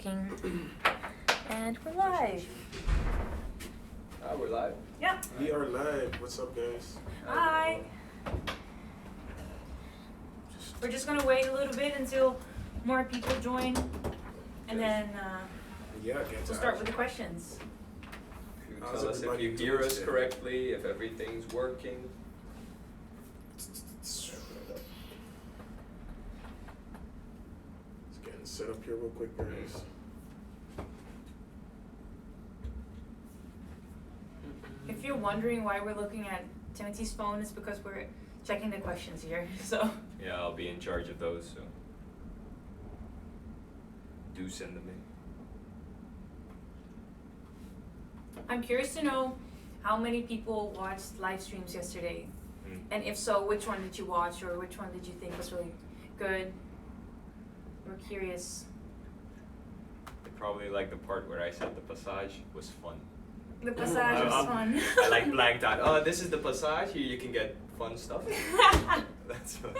And we're live. We're live. Yeah. We are live. What's up, guys? Hi. We're just gonna wait a little bit until more people join, and then Yeah, we'll start with the questions. You How's tell us if everybody you doing hear us today? correctly, if everything's working. Just getting set up here real quick, guys. If you're wondering why we're looking at Timothy's phone, it's because we're checking the questions here. So Yeah, I'll be in charge of those, so do send them in. I'm curious to know how many people watched live streams yesterday, Mm. and if so, which one did you watch, or which one did you think was really good? We're curious. They probably like the part where I said the passage was fun. The passage was fun. I like blanked out. Oh, this is the passage. Here you can get fun stuff. That's fun.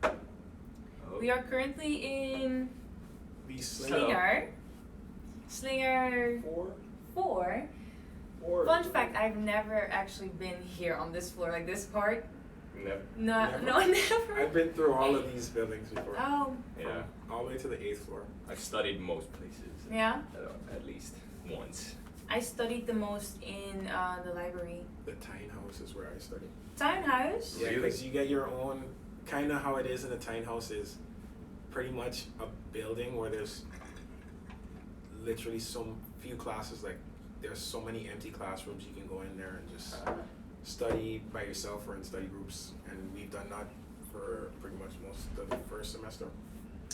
Oh. We are currently in The Slinger. Slinger Four. 4. Four. Fun fact, I've never actually been here on this floor, like this part. Never. No, Never? no, never. I've been through all of these buildings before. Oh, Yeah, All the way to the 8th floor. I've studied most places. yeah. At least once. I studied the most in the library. The tiny house is where I studied. Townhouse? Yeah, Really? because you get your own, kind of how it is in a tiny house is pretty much a building where there's literally so few classes, like there's so many empty classrooms you can go in there and just study by yourself or in study groups, and we've done that for pretty much most of the first semester.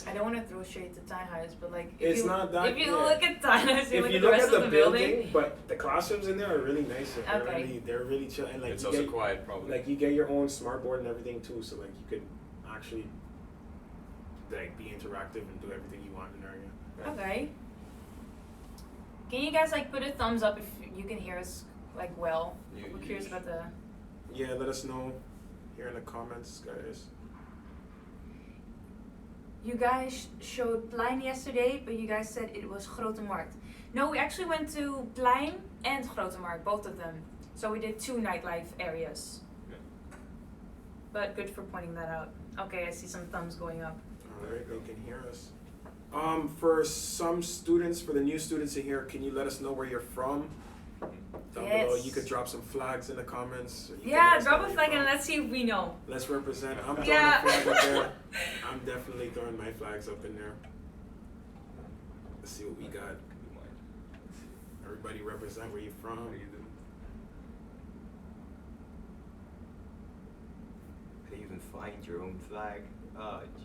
I don't want to throw shade to Townhouse, but like, It's not that- if you yeah. look at Townhouse, you If look you at the look rest at the of the building. building, but the classrooms in there are really nice. And Okay. they're really chill, and like It's you also get, quiet, probably. like you get your own smart board and everything too, so like you could actually like be interactive and do everything you want in there. Yeah. Okay. Can you guys like put a thumbs up if you can hear us like well? We're curious about the. Yeah, let us know here in the comments, guys. You guys showed Plein yesterday, but you guys said it was Grote Markt. No, we actually went to Plein and Grote Markt, both of them. So we did 2 nightlife areas. Yeah. But good for pointing that out. Okay, I see some thumbs going up. All right, they can hear us. For some students, for the new students in here, can you let us know where you're from? Down below, Yes. you could drop some flags in the comments. Or you can let Yeah, us know drop where a you're flag from. and let's see if we know. Let's represent. I'm throwing Yeah. a flag up there. I'm definitely throwing my flags up in there. Let's see what we got. Everybody represent where you're from. How you doing? How do you even find your own flag? Oh, gee.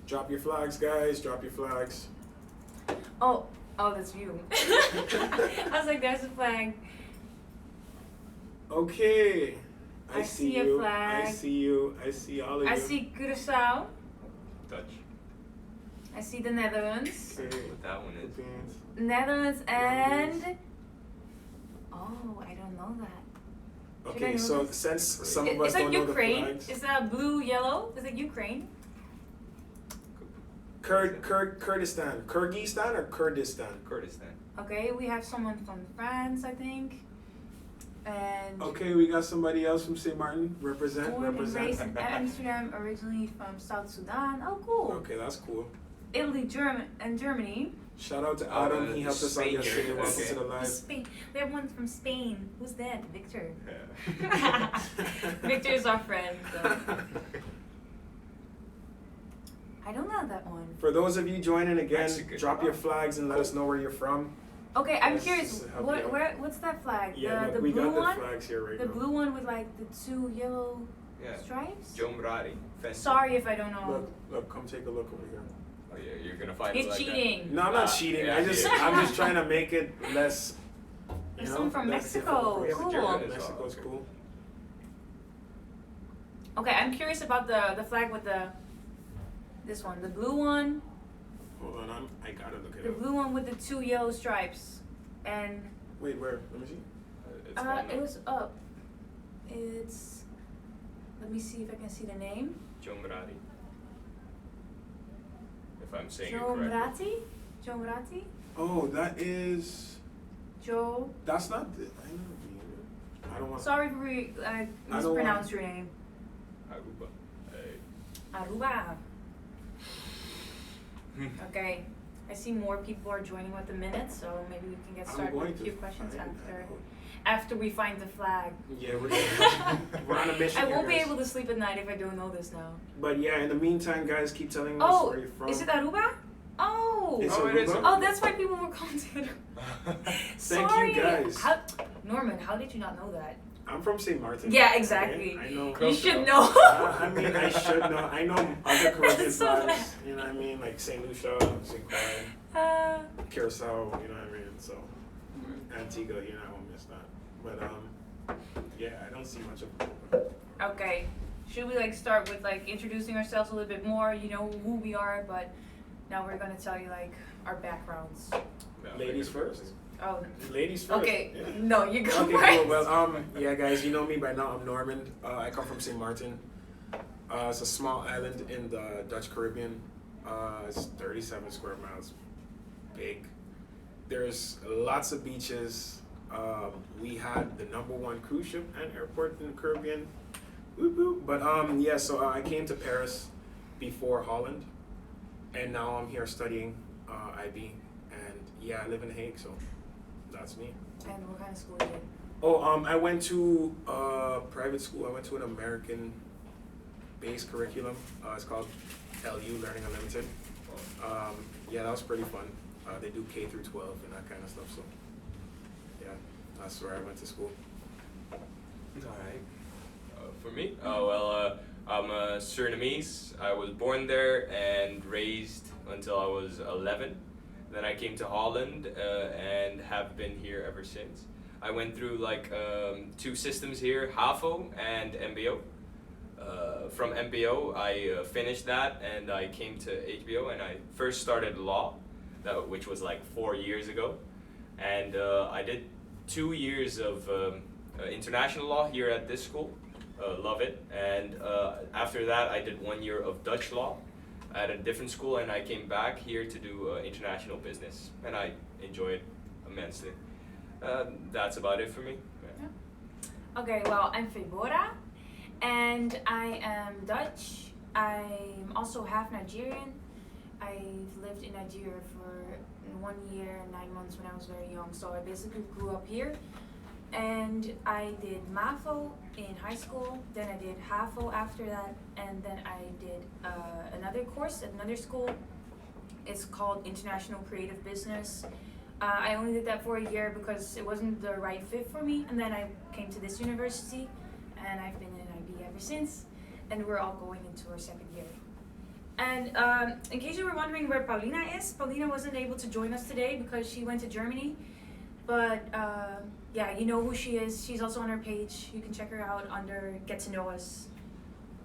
Drop your flags, guys. Drop your flags. Oh, that's you. I was like, there's a flag. Okay. I see a you. flag. I see you. I see all of you. I see Curaçao. Dutch. I see the Netherlands. Okay. What that one is. Philippines. Netherlands and. Oh, I don't know that. Should I Okay, know so this? since some of Is us that don't know the Ukraine? flags, Is that blue, yellow? Is it Ukraine? Kurdistan, Kyrgyzstan or Kurdistan? Kurdistan. Okay, we have someone from France, I think. And Okay, we got somebody else from St. Martin. Represent, born and represent. raised in Amsterdam, originally from South Sudan. Oh, cool. Okay, that's cool. Italy, Germany. Shout out to Oh, Adam. the He helped us out Spaniard, yesterday. Welcome okay. to the live. Spain. We have one from Spain. Who's that? Victor. Yeah. Victor is our friend. So. I don't know that one. For those of you joining again, Mexican. drop your flags and let us know where you're from. Okay, I'm Yes, curious. to help you out. What's that flag? Yeah, the look, we blue got the one. flags here right The now. blue one with like the 2 yellow Yeah. stripes. Jomrari. Fence. Sorry if I don't know. Look, come take a look over here. Oh yeah, you're gonna find He's it like cheating. No, I'm not Ah, cheating. yeah, I'm just trying to make it less. There's You know, someone from less Mexico. difficult. Cool. German as well, Mexico's okay. cool. Okay, I'm curious about the flag with this one, the blue one, Hold on, I gotta look it the up. blue one with the 2 yellow stripes, and Wait, where? Let me see. It's not it was up. It's. Let me see if I can see the name. Jomrari. if I'm saying it correctly. Joe Murati? Oh, that is. Joe. That's not. I don't want. Sorry for mispronounced your name. Aruba. Aruba. Okay. I see more people are joining with the minutes, so maybe we can get started with a few questions after we find the flag. Yeah, we're on a mission. I won't here, be guys. able to sleep at night if I don't know this now. But yeah, in the meantime, guys, keep telling us where you're from. Is it Aruba? Oh. It's Oh, it is. Aruba? Oh, that's why people were calling it Aruba. Sorry. you, guys. Norman, how did you not know that? I'm from St. Martin. Yeah, exactly. Okay? I know. You should know. I mean, I should know. I know other Caribbean That's so flags. bad. You know what I mean? Like St. Lucia, St. Croix, Curacao. You know what I mean? So Antigua, you know, I won't miss that. But yeah, I don't see much of. Okay. Should we start with introducing ourselves a little bit more? You know who we are, but now we're gonna tell you our backgrounds. Ladies first. Oh. Ladies first. Okay. Yeah. No, you go Okay, first. cool. Well, yeah, guys, you know me by now. I'm Norman. I come from St. Martin. It's a small island in the Dutch Caribbean. It's 37 square miles, big. There's lots of beaches. We had the #1 cruise ship and airport in the Caribbean. Whoop, whoop. But yeah, so I came to Paris before Holland, and now I'm here studying IB. And yeah, I live in The Hague, so that's me. And what kind of school you did? Oh, I went to private school. I went to an American-based curriculum. It's called LU, Learning Unlimited. Yeah, that was pretty fun. They do K through 12 and that kind of stuff. So yeah, that's where I went to school. Alright. For me? I'm Surinamese. I was born there and raised until I was 11. Then I came to Holland and have been here ever since. I went through 2 systems here, HAVO and MBO. From MBO, I finished that and I came to HBO and I first started law, which was 4 years ago. And I did 2 years of international law here at this school. Love it. And after that, I did 1 year of Dutch law at a different school, and I came back here to do international business, and I enjoy it immensely. That's about it for me. Yeah. Okay, well, I'm Febora, and I am Dutch. I'm also half Nigerian. I've lived in Nigeria for 1 year and 9 months when I was very young, so I basically grew up here. And I did MAVO in high school, then I did HAVO after that, and then I did another course at another school. It's called International Creative Business. I only did that for a year because it wasn't the right fit for me, and then I came to this university, and I've been in IB ever since, and we're all going into our second year. And in case you were wondering where Paulina is, Paulina wasn't able to join us today because she went to Germany. But yeah, you know who she is. She's also on our page. You can check her out under Get to Know Us.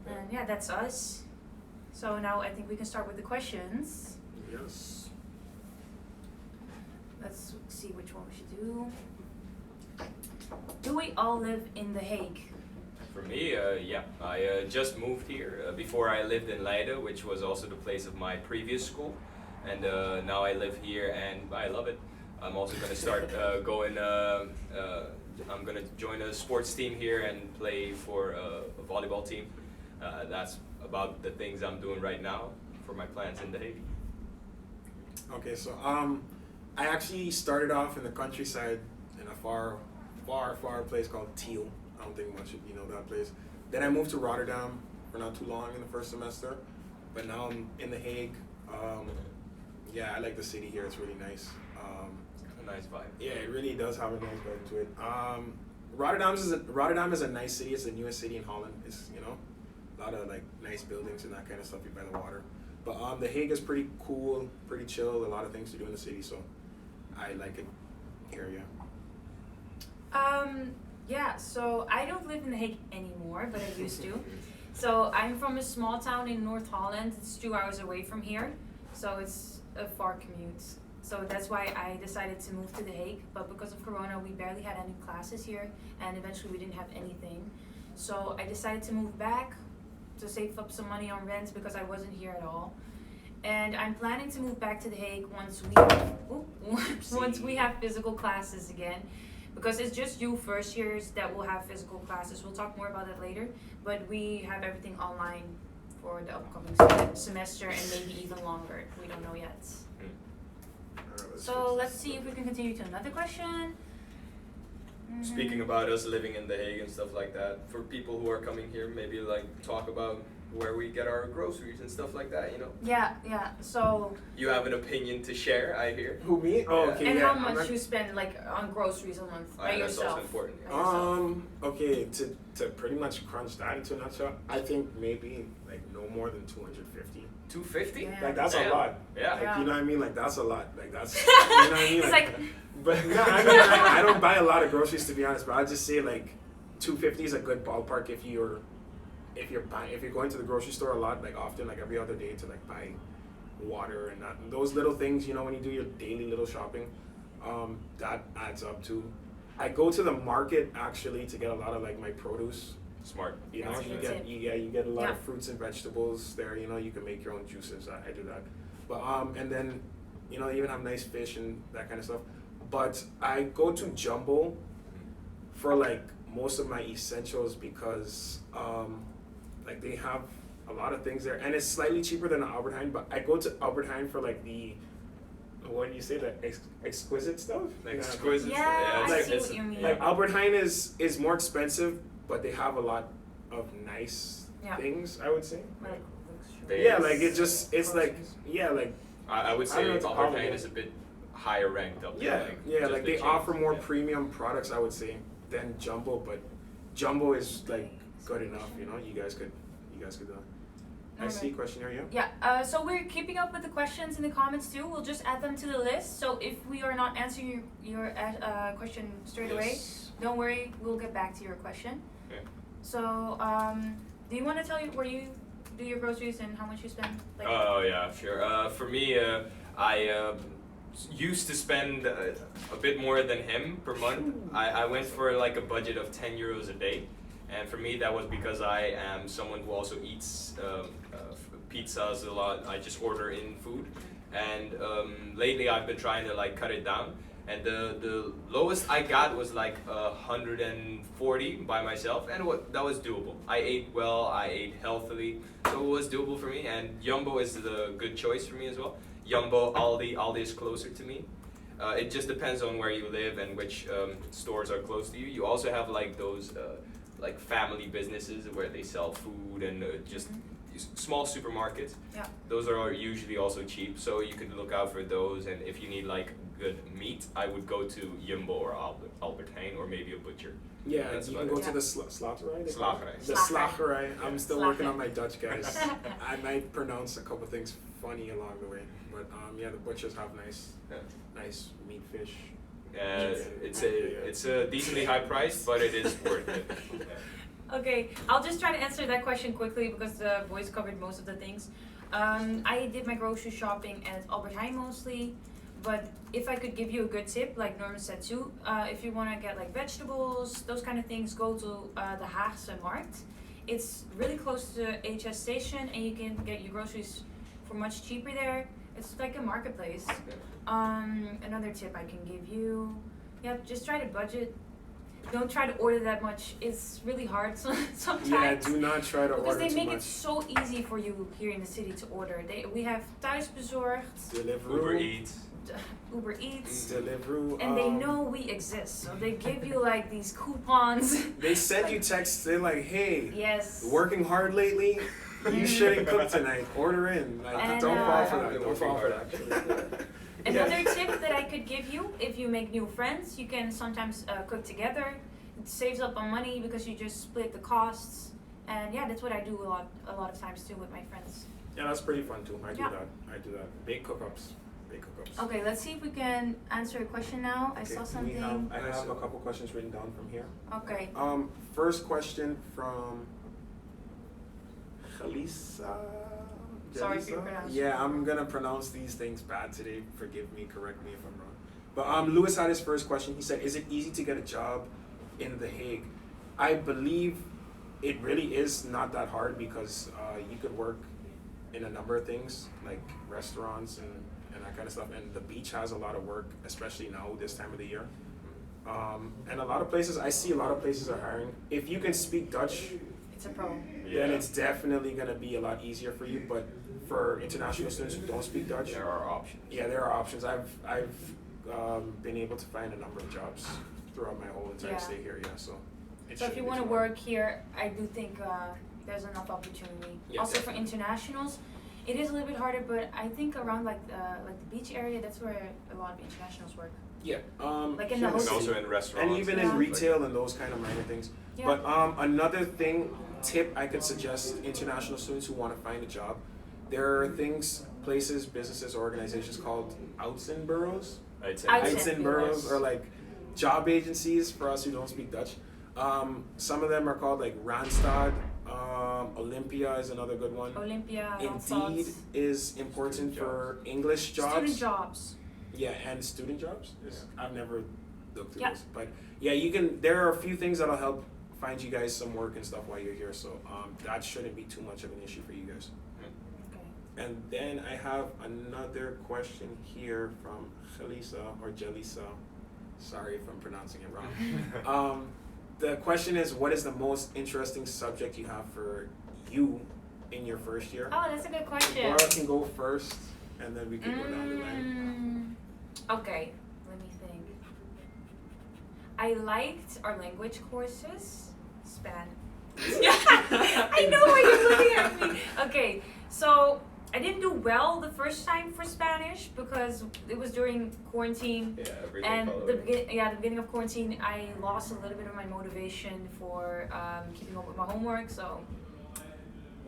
And yeah, that's us. So now I think we can start with the questions. Yes. Let's see which one we should do. Do we all live in The Hague? For me, yeah, I just moved here. Before I lived in Leiden, which was also the place of my previous school. And now I live here and I love it. I'm also going to start I'm going to join a sports team here and play for a volleyball team. That's about the things I'm doing right now for my plans in The Hague. Okay, so I actually started off in the countryside in a far place called Tiel. I don't think much of you know that place. Then I moved to Rotterdam for not too long in the first semester, but now I'm in The Hague. Yeah, I like the city here. It's really nice. A nice vibe. Yeah, it really does have a nice vibe to it. Rotterdam is a nice city. It's the newest city in Holland. It's a lot of nice buildings and that kind of stuff by the water. But The Hague is pretty cool, pretty chill. A lot of things to do in the city, so I like it here. Yeah. Yeah, so I don't live in The Hague anymore, but I used to. So I'm from a small town in North Holland. It's 2 hours away from here, so it's a far commute. So that's why I decided to move to The Hague. But because of Corona, we barely had any classes here, and eventually we didn't have anything. So I decided to move back to save up some money on rent because I wasn't here at all. and I'm planning to move back to The Hague once we have physical classes again, because it's just you first years that will have physical classes. We'll talk more about that later, but we have everything online for the upcoming semester and maybe even longer. We don't know yet. So let's see if we can continue to another question. Speaking about us living in The Hague and stuff like that, for people who are coming here, maybe like talk about where we get our groceries and stuff like that, you know? Yeah. So. You have an opinion to share, I hear. Who, me? Oh, Yeah. okay. And yeah, how I'm much not- you spend like on groceries a month by That's yourself? also important. By yourself. Okay, to pretty much crunch that into a nutshell, I think maybe like no more than 250. 250? Yeah. Like that's Damn. a lot. Yeah. Like, Yeah. you know what I mean? Like that's a lot. Like that's you know what I mean? It's like- but no, I mean I don't buy a lot of groceries to be honest, but I just say like 250 is a good ballpark if you're going to the grocery store a lot, like often, like every other day to like buy water and that, those little things, you know, when you do your daily little shopping, that adds up to. I go to the market actually to get a lot of like my produce. Smart. You know, That's a you good get tip. you get a lot Yeah. of fruits and vegetables there. You know, you can make your own juices. I do that, but and then, you know, even have nice fish and that kind of stuff. But I go to Jumbo for like most of my essentials because like they have a lot of things there, and it's slightly cheaper than Albert Heijn. But I go to Albert Heijn for like the, what do you say, the exquisite stuff? Like Yeah. exquisite. Yeah, I like- see what you mean. Like Albert Heijn is more expensive, but they have a lot of nice Yeah. things, I would say. Like, They- Yeah, like it's like like I would I don't say know what to Albert call Heijn it. is a bit higher ranked up there. Just like the they chain. offer more Yeah. premium products, I would say, than Jumbo, but Jumbo is like good enough, you know. You guys could I see a question here, yeah. Yeah, so we're keeping up with the questions in the comments too. We'll just add them to the list. So if we are not answering your question straight away, Yes. don't worry, we'll get back to your question. Okay. So, do you want to tell you where you do your groceries and how much you spend? Like, Oh yeah, sure. For me, I used to spend a bit more than him per month. I went for like a budget of 10 euros a day, and for me that was because I am someone who also eats pizzas a lot. I just order in food, and lately I've been trying to like cut it down. And the lowest I got was like 140 by myself, and that was doable. I ate well, I ate healthily, so it was doable for me. And Jumbo is the good choice for me as well. Jumbo, Aldi is closer to me. It just depends on where you live and which stores are close to you. You also have like those like family businesses where they sell food and just small supermarkets. Yeah. Those are usually also cheap, so you could look out for those. And if you need like good meat, I would go to Jumbo or Albert Heijn or maybe a butcher. Yeah, That's you about can go it. to the Slagerij. they call it? Slagerij. The Slagerij. I'm still working on my Dutch, guys. Slagerij. I might pronounce a couple things funny along the way, but yeah, the butchers have nice meat, fish. It's a decently high price, but it is worth it. Okay, I'll just try to answer that question quickly because the boys covered most of the things. I did my grocery shopping at Albert Heijn mostly, but if I could give you a good tip, like Norman said too, if you want to get like vegetables, those kind of things, go to the Haagse Markt. It's really close to the HS station, and you can get your groceries for much cheaper there. It's like a marketplace. Another tip I can give you, just try to budget. Don't try to order that much. It's really hard sometimes. Yeah, do not try to Because order they too make much. it so easy for you here in the city to order. We have thuisbezorgd, Deliveroo. Uber Eats. Uber Eats, Deliveroo. and they know we exist, so they give you like these coupons. They send you texts. They're like, "Hey, Yes. working hard lately. You shouldn't cook tonight. Order in. Like, And, don't fall for I've that. been Don't fall for working that." Another tip that I could give you, if you make new friends, you can sometimes cook together. It saves up on money because you just split the costs. And yeah, that's what I do a lot of times too with my friends. Yeah, that's pretty fun too. I do Yeah. that. I do that. Big cook-ups. Big cook-ups. Okay, let's see if we can answer a question now. I Okay, saw I something. have a couple questions written down from here. Okay. First question from Khalisa. Sorry if you Jalisa? pronounce Yeah, it I'm wrong. gonna pronounce these things bad today. Forgive me, correct me if I'm wrong. But Lewis had his first question. He said, "Is it easy to get a job in The Hague?" I believe it really is not that hard because you could work in a number of things like restaurants and that kind of stuff. And the beach has a lot of work, especially now this time of the year. And a lot of places, I see a lot of places are hiring. If you can speak Dutch, It's a pro. then it's definitely gonna be a lot easier for you. But for international students who don't speak Dutch, There are options. yeah, there are options. I've been able to find a number of jobs throughout my whole entire Yeah. stay here. Yeah, so. It So if shouldn't you be want to too hard. work here, I do think there's enough opportunity. Yeah, also definitely. for internationals, it is a little bit harder, but I think around like the beach area, that's where a lot of internationals work. Yeah. Like in here the And city. also in restaurants. And even Yeah. in retail and those kind of minor things. Yeah. But another tip I could suggest international students who want to find a job, there are places, businesses, organizations called Uitzendbureaus. I'd say. Uitzendbureaus are like job agencies for us who don't speak Dutch. Some of them are called like Randstad. Olympia is another good one. Olympia, Indeed Randstad, is important for English jobs. student jobs. Yeah, and student jobs. I've never looked through Yeah. this, but yeah, you can. There are a few things that'll help find you guys some work and stuff while you're here. So that shouldn't be too much of an issue for you guys. Okay. And then I have another question here from Jalisa or Jalisa. Sorry if I'm pronouncing it wrong. The question is, what is the most interesting subject you have for you in your first year? Oh, that's a good question. Laura can go first, and then we can go down the line. Okay, let me think. I liked our language courses. Spanish. Yeah, I know why you're looking at me. Okay, so I didn't do well the first time for Spanish because it was during quarantine. Yeah, everything And followed the it. beginning of quarantine, I lost a little bit of my motivation for keeping up with my homework. So,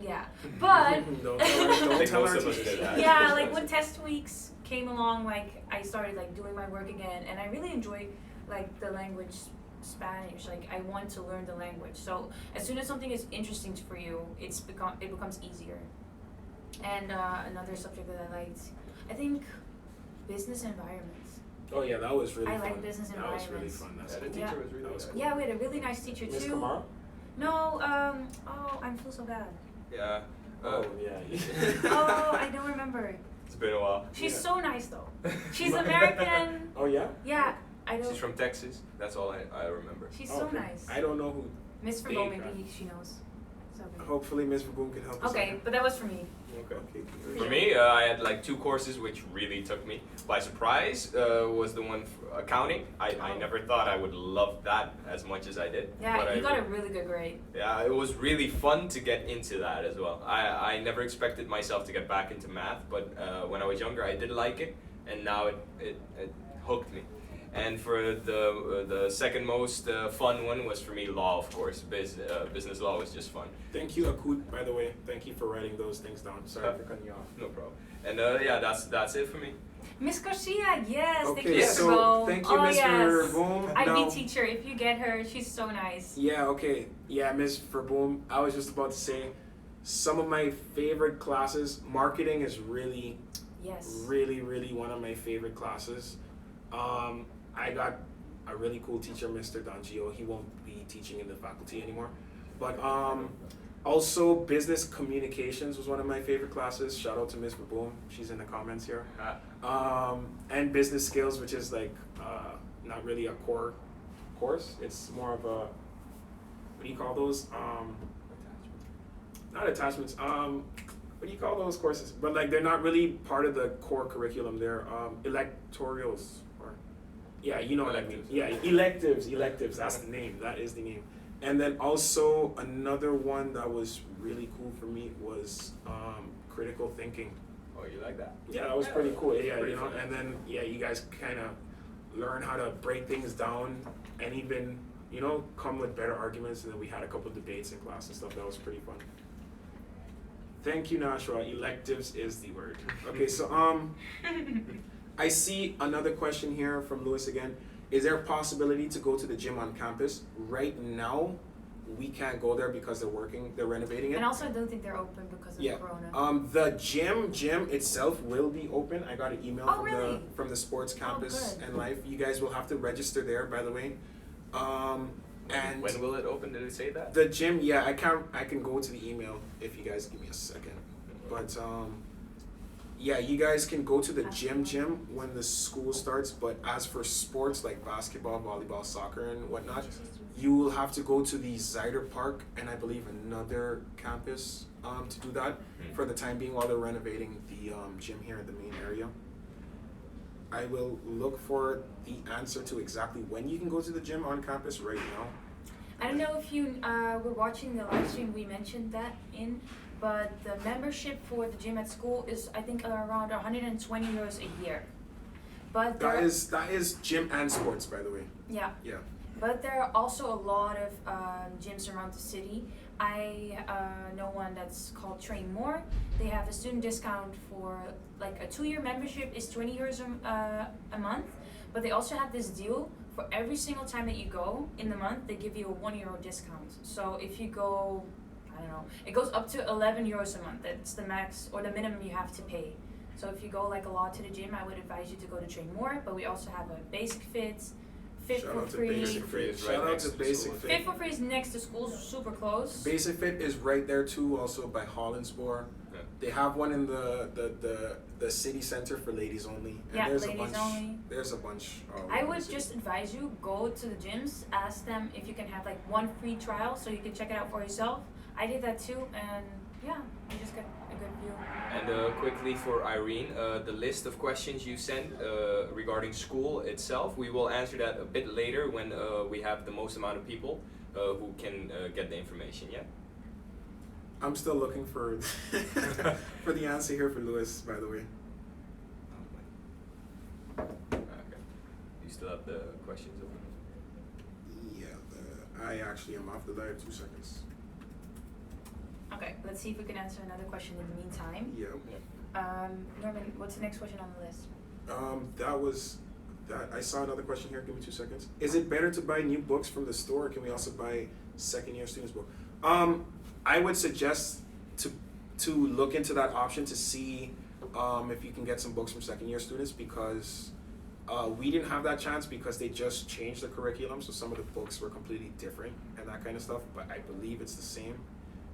yeah. But Don't think tell most our of us teachers. did that. yeah, like when test weeks came along, like I started like doing my work again, and I really enjoy like the language Spanish. Like I want to learn the language. So as soon as something is interesting for you, it becomes easier. And another subject that I liked, I think, business environments. Oh yeah, that was really I fun. like business That was really environments. fun. That's Yeah, the cool. teacher Yeah. was really That was nice. cool. Yeah, we had a really nice teacher Miss too. Kamara? No, oh, I feel so bad. Yeah. Oh yeah. Oh, I don't remember. It's been a while. She's Yeah. so nice though. She's American. Oh yeah. Yeah, I don't. She's from Texas. That's all I remember. She's Oh, so okay. nice. I don't know who. Miss Big, Verbo, huh? maybe she knows. So good. Hopefully, Miss Verboom can help us. Okay, but that was for me. Okay. Okay. For me, I had like 2 courses which really took me by surprise. Was the one for accounting. I Oh. never thought I would love that as much as I did. Yeah, but you got I, a really good grade. Yeah, it was really fun to get into that as well. I never expected myself to get back into math, but when I was younger, I did like it, and now it hooked me. And for the second most fun one was for me law, of course. Business law was just fun. Thank you, Akut. By the way, thank you for writing those things down. Sorry for cutting you off. No problem. And yeah, that's it for me. Miss Garcia, yes, thank Okay, you, so Verbo. thank you, Oh, Miss yes. Verboom. IB Now- teacher, if you get her, she's so nice. Yeah, okay. Yeah, Miss Verboom. I was just about to say, some of my favorite classes, marketing is really, Yes. really one of my favorite classes. I got a really cool teacher, Mr. Dangio. He won't be teaching in the faculty anymore. But also business communications was one of my favorite classes. Shout out to Miss Verboom. She's in the comments here. And business skills, which is like not really a core course. It's more of a, what do you call those? Not attachments. What do you call those courses? But like they're not really part of the core curriculum. They're electorials, or yeah, you know what I mean. Electives. Yeah, electives. That's the name. That is the name. And then also another one that was really cool for me was critical thinking. Oh, you like that? Yeah, that was pretty cool. Yeah, Pretty you know, fun. and then yeah, you guys kind of learn how to break things down and even, you know, come with better arguments. And then we had a couple of debates in class and stuff. That was pretty fun. Thank you, Nashra. Electives is the word. Okay, so I see another question here from Lewis again. Is there a possibility to go to the gym on campus? Right now, we can't go there because they're renovating it. And also, I don't think they're open because of Yeah. Corona. The gym itself will be open. I got an email Oh, from really? the sports campus good. and life. You guys will have to register there, by the way. And When will it open? Did it say that? the gym, yeah, I can go to the email if you guys give me a second. But yeah, you guys can go to the gym when the school starts. But as for sports like basketball, volleyball, soccer, and whatnot, you will have to go to the Zyder Park and I believe another campus to do that for the time being while they're renovating the gym here in the main area. I will look for the answer to exactly when you can go to the gym on campus right now. I don't know if you were watching the live stream, we mentioned that but the membership for the gym at school is I think around 120 euros a year. But That is gym and sports, by the way. yeah. Yeah. But there are also a lot of gyms around the city. I know one that's called Train More. They have a student discount for like a 2-year membership is 20 euros a month. But they also have this deal for every single time that you go in the month, they give you a €1 discount. So if you go, I don't know, it goes up to 11 euros a month. That's the max or the minimum you have to pay. So if you go like a lot to the gym, I would advise you to go to Train More. But we also have a Basic Fit. Fit Shout for out to free. Basic Fit. Is Shout right out next to to the Basic school. Fit. Fit for free is next to school, super close. Basic Fit is right there too, also by Hollandspoor. Yeah. They have one in the city center for ladies only. And Yeah, there's ladies a bunch, only. There's a bunch. I would just advise you, go to the gyms, ask them if you can have like one free trial so you can check it out for yourself. I did that too, and yeah, you just get a good view. And quickly for Irene, the list of questions you sent regarding school itself, we will answer that a bit later when we have the most amount of people who can get the information, yeah? I'm still looking for for the answer here for Lewis, by the way. Okay. You still have the questions open? Yeah, I actually am off the live 2 seconds. Okay, let's see if we can answer another question in the meantime. Yeah. Norman, what's the next question on the list? That was that. I saw another question here. Give me 2 seconds. Is it better to buy new books from the store, or can we also buy second-year students' book? I would suggest to look into that option to see if you can get some books from second-year students because we didn't have that chance because they just changed the curriculum, so some of the books were completely different and that kind of stuff. But I believe it's the same,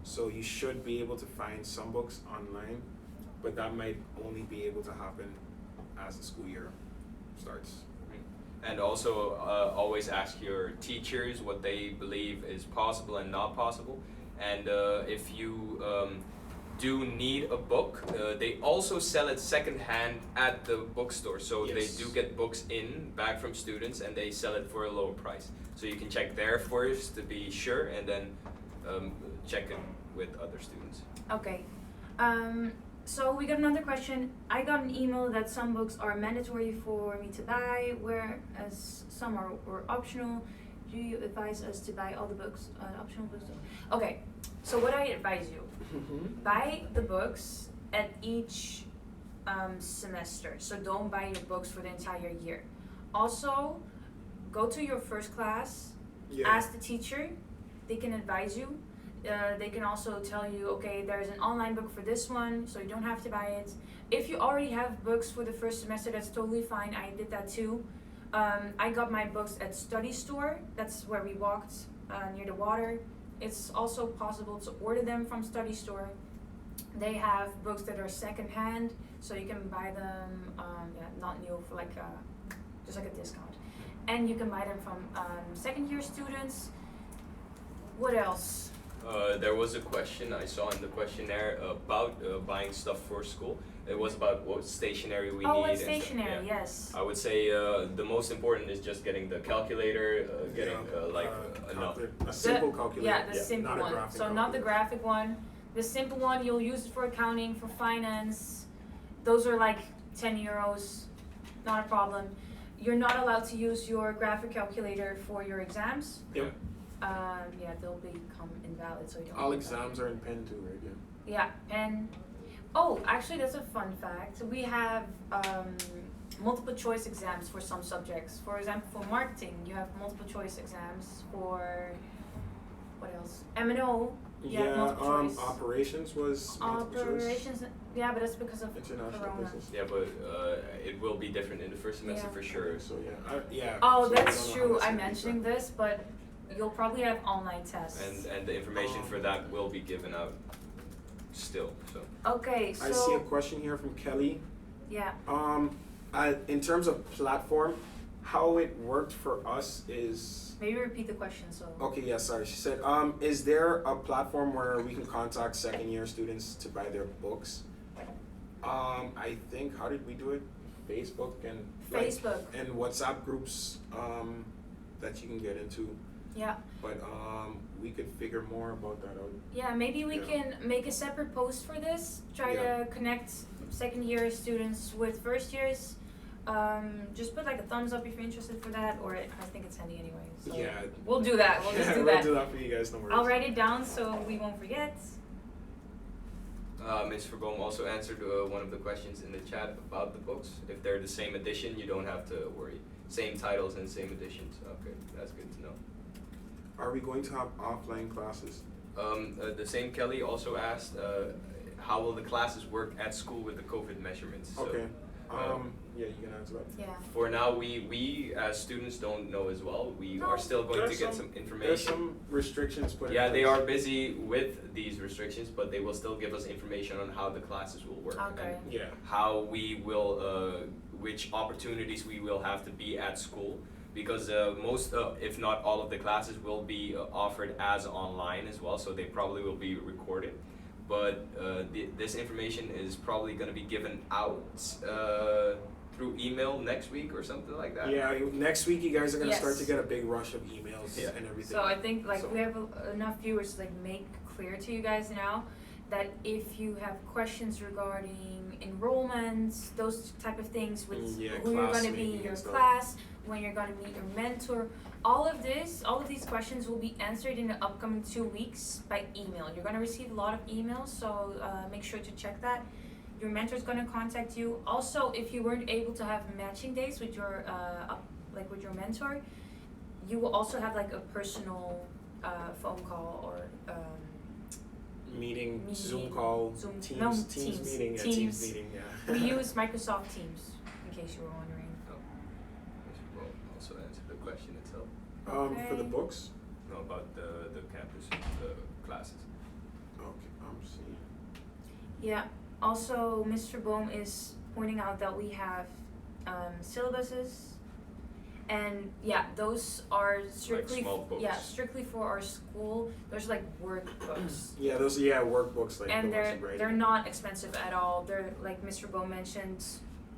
so you should be able to find some books online, but that might only be able to happen as the school year starts. And also always ask your teachers what they believe is possible and not possible. And if you do need a book, they also sell it secondhand at the bookstore. So Yes. they do get books back from students and they sell it for a lower price. So you can check there first to be sure and then check it with other students. Okay. So we got another question. I got an email that some books are mandatory for me to buy, whereas some are optional. Do you advise us to buy all the books, optional books? Okay, so what I advise you, buy the books at each semester. So don't buy your books for the entire year. Also, go to your first class, ask the teacher, they can advise you. They can also tell you, okay, there's an online book for this one, so you don't have to buy it. If you already have books for the first semester, that's totally fine. I did that too. I got my books at Study Store. That's where we walked near the water. It's also possible to order them from Study Store. They have books that are secondhand, so you can buy them, not new for like just like a discount. And you can buy them from second-year students. What else? There was a question I saw in the questionnaire about buying stuff for school. It was about what stationery we need. Oh, what and stuff. stationery? Yeah. Yes. I would say the most important is just getting the calculator, getting a simple calculator. Yeah, the simple not a one. graphic So not the calculator. graphic one. The simple one you'll use it for accounting, for finance. Those are like 10 euros. Not a problem. You're not allowed to use your graphic calculator for your exams. Yep. Yeah, they'll become invalid, so you don't. All use that. exams are in pen too, right? Yeah. Yeah, pen. Oh, actually, that's a fun fact. We have multiple choice exams for some subjects. For example, for marketing, you have multiple choice exams. For what else? M&O. You have multiple choice. Operations was multiple choice. Operations. Yeah, but that's because of International Corona. business. Yeah, but it will be different in the first semester Yeah. for sure. So yeah. Oh, so I that's don't know how true. that's I'm gonna be mentioning done. this, but you'll probably have online tests. And the information for that will be given out still. So Okay, so I see a question here from Kelly. yeah. In terms of platform, how it worked for us is Maybe repeat the question. So okay. Yeah, sorry. She said, is there a platform where we can contact second year students to buy their books? I think how did we do it? Facebook and Facebook. and WhatsApp groups that you can get into. Yeah. But we could figure more about that out. Yeah, maybe we Yeah. can make a separate post for this. Try Yeah. to connect second year students with first years. Just put like a thumbs up if you're interested for that, or I think it's handy anyway. So Yeah. we'll do that. We'll just do we'll that. do that for you guys. No worries. I'll write it down so we won't forget. Ms. Verboom also answered one of the questions in the chat about the books. If they're the same edition, you don't have to worry. Same titles and same editions. Okay, that's good to know. Are we going to have offline classes? The same Kelly also asked, how will the classes work at school with the COVID measurements? So, Okay. Yeah, you can answer that. Yeah. for now, we as students don't know as well. We No. are still going to There's get some- some information. There's some restrictions put in Yeah, they place. are busy with these restrictions, but they will still give us information on how the classes will work Okay. and Yeah. how we will, which opportunities we will have to be at school. Because most, if not all of the classes will be offered as online as well, so they probably will be recorded. But this information is probably going to be given out through email next week or something like that. Yeah, next week you guys are gonna start to Yes. get a big rush of emails Yeah. and everything. So I think like So- we have enough viewers to like make clear to you guys now that if you have questions regarding enrollment, those type of things with Yeah, who you're class gonna be in meeting your and stuff. class, when you're gonna meet your mentor, all of these questions will be answered in the upcoming 2 weeks by email. You're gonna receive a lot of emails, so make sure to check that. Your mentor's gonna contact you. Also, if you weren't able to have matching days with your with your mentor, you will also have like a personal phone call or meeting, Meeting, Zoom call, Zoom- Teams, no, Teams Teams. meeting, yeah, Teams. Teams meeting, yeah. we use Microsoft Teams, in case you were wondering. Ms. Verboom also answered the question itself. For the Okay. books. No, about the campus classes. Okay, I'm seeing. Yeah. Also, Mr. Bohm is pointing out that we have syllabuses, and yeah, those are strictly small books. strictly for our school. Those are like workbooks. Yeah, those are workbooks like And the ones you they're not expensive at all. They're like Mr. Bohm mentioned,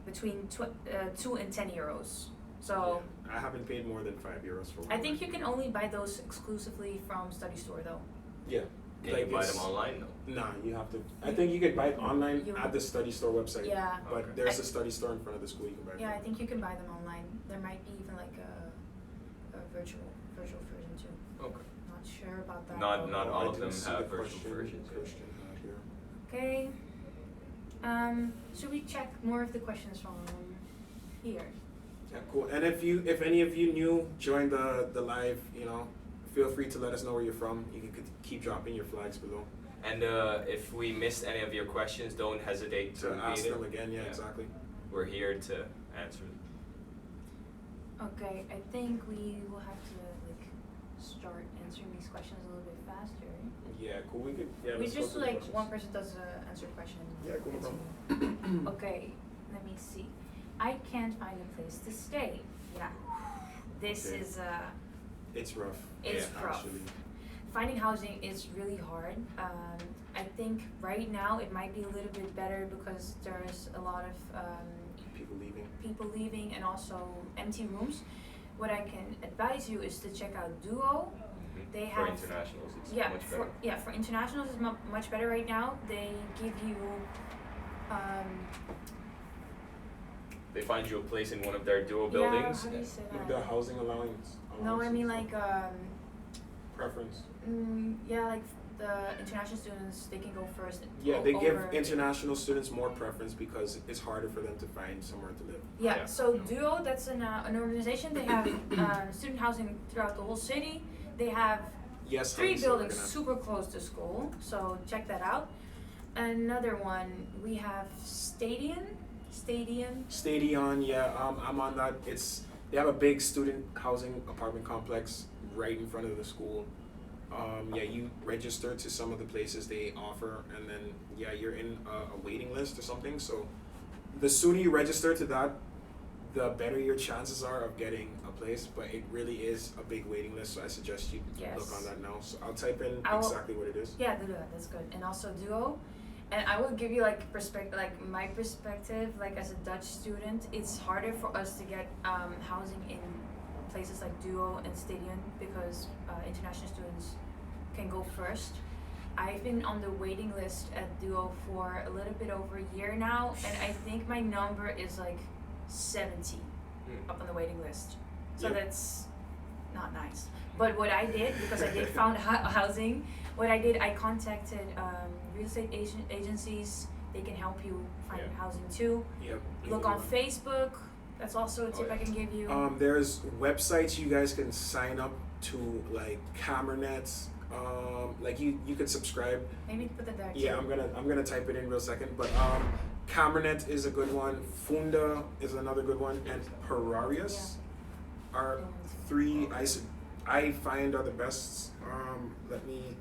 between 2 and 10 euros. So I haven't paid more than €5 for one. I think you can only buy those exclusively from Study Store though. Yeah. Can Like you buy it's- them online though? Nah, you have to. I think you could buy it online You- at the study store website. Yeah. But Okay. there's a study store in front of the school you can buy. Yeah, I from. think you can buy them online. There might be even like a virtual version too. Okay. Not sure about that. Not- though. not Oh, all I of do them see have the virtual question versions, yeah. Christian had here. Okay. Should we check more of the questions from here? Yeah, cool. And if any of you new joined the live, feel free to let us know where you're from. You can keep dropping your flags below And if we missed any of your questions, don't hesitate to to repeat ask it. them again. Yeah, Yeah. exactly. We're here to answer. Okay, I think we will have to like start answering these questions a little bit faster. Right? Yeah, cool. We could. Yeah. We let's go just through the like questions. one person does answer a question. Yeah, cool, no It's problem. me. Okay, let me see. I can't find a place to stay. Yeah, this Okay. is It's rough. It's yeah, rough. Actually. finding housing is really hard. I think right now it might be a little bit better because there's a lot of People leaving. people leaving and also empty rooms. What I can advise you is to check out Duo. They For have internationals, it's yeah much for better. for internationals it's much better right now. They give you They find you a place in one of their duo yeah, buildings. how do you say With that? the housing allowance. No, I mean like preference. yeah, like the international students they can go first. Yeah, they give over- international students more preference because it's harder for them to find somewhere to live. Yeah, Yeah. so Duo, that's an organization. They have student housing throughout the whole city. They have Yes. 3 honey, so buildings we're gonna- super close to school, so check that out. Another one, we have Stadion. Stadion, yeah, I'm on that. They have a big student housing apartment complex right in front of the school. Yeah, you register to some of the places they offer, and then yeah, you're in a waiting list or something. So the sooner you register to that, the better your chances are of getting a place. But it really is a big waiting list, so I suggest you Yes. look on that now. So I'll type in I will- exactly what it is. Yeah, do that. That's good. And also Duo. And I will give you like my perspective, like as a Dutch student, it's harder for us to get housing in places like Duo and Stadion because international students can go first. I've been on the waiting list at Duo for a little bit over a year now, and I think my number is like 70 up on the waiting list. So Yep. that's not nice. But what I did, because I did found housing, what I did, I contacted real estate agencies. They can help you find Yeah. housing too. Yep. Look on Facebook. That's also a tip I can give you. There's websites you guys can sign up to, like CameraNet. Like you could subscribe. Maybe put that there too. Yeah, I'm gonna type it in real second. But CameraNet is a good one. Funda is another good one, and Horarius are three I find are the best. Let me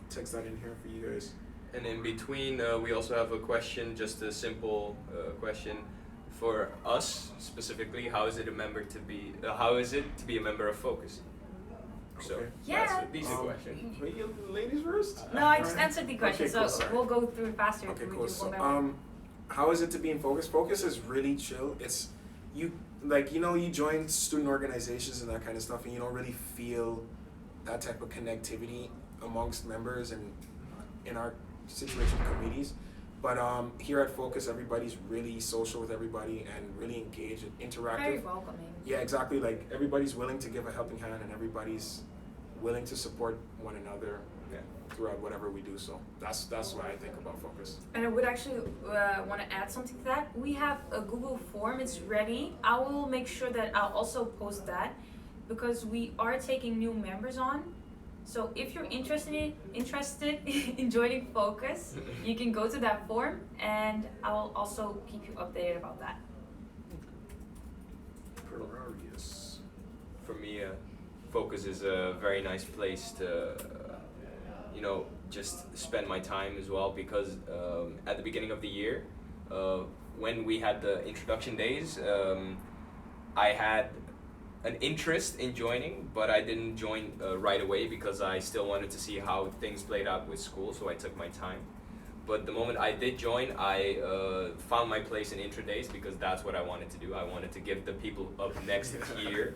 text that in here for you guys. And in between, we also have a question, just a simple question for us specifically. How is it How is it to be a member of Focus? So Okay. Yeah. that's a decent question. Wait, you ladies first. No, I just answered the question, Okay, cool, so sorry. we'll go through it faster if Okay, we cool. do So, one by one. how is it to be in Focus? Focus is really chill. It's you you join student organizations and that kind of stuff, and you don't really feel that type of connectivity amongst members and in our situation committees. But here at Focus, everybody's really social with everybody and really engaged and interactive. Very welcoming. Yeah, exactly. Like everybody's willing to give a helping hand, and everybody's willing to support one another throughout whatever we do. So that's what I think about Focus. And I would actually want to add something to that. We have a Google form. It's ready. I will make sure that I'll also post that because we are taking new members on. So if you're interested in joining Focus, you can go to that form, and I'll also keep you updated about that. Hilarious. For me, Focus is a very nice place to, just spend my time as well because at the beginning of the year, when we had the introduction days, I had an interest in joining, but I didn't join right away because I still wanted to see how things played out with school, so I took my time. But the moment I did join, I found my place in intro days because that's what I wanted to do. I wanted to give the people up next year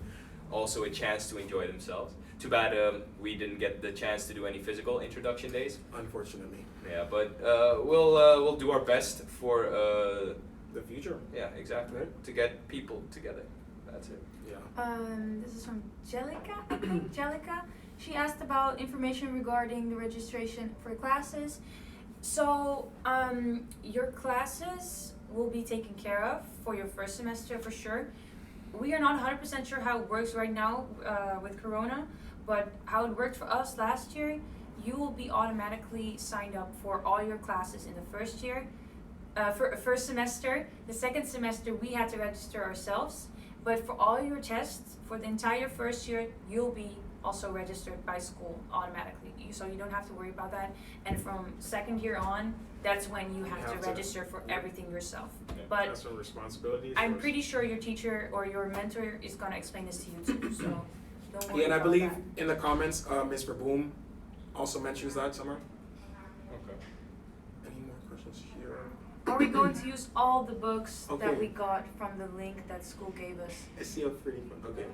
also a chance to enjoy themselves. Too bad we didn't get the chance to do any physical introduction days. Unfortunately. Yeah, but we'll do our best for The future. yeah, exactly, to get people together. That's it. Yeah. This is from Jellica, I think. Jellica. She asked about information regarding the registration for classes. So, your classes will be taken care of for your first semester for sure. We are not 100% sure how it works right now with Corona, but how it worked for us last year, you will be automatically signed up for all your classes in the first year, for first semester. The second semester, we had to register ourselves. But for all your tests, for the entire first year, you'll be also registered by school automatically. So you don't have to worry about that. And from second year on, that's when you have to register for everything yourself. But That's a responsibility. I'm pretty sure your teacher or your mentor is gonna explain this to you too. So don't worry Yeah, and I about believe that. in the comments, Ms. Verboom also mentions that somewhere. Okay. Any more questions here? Are we going to use all the books Okay. that we got from the link that school gave us? I see a pretty fun. Okay.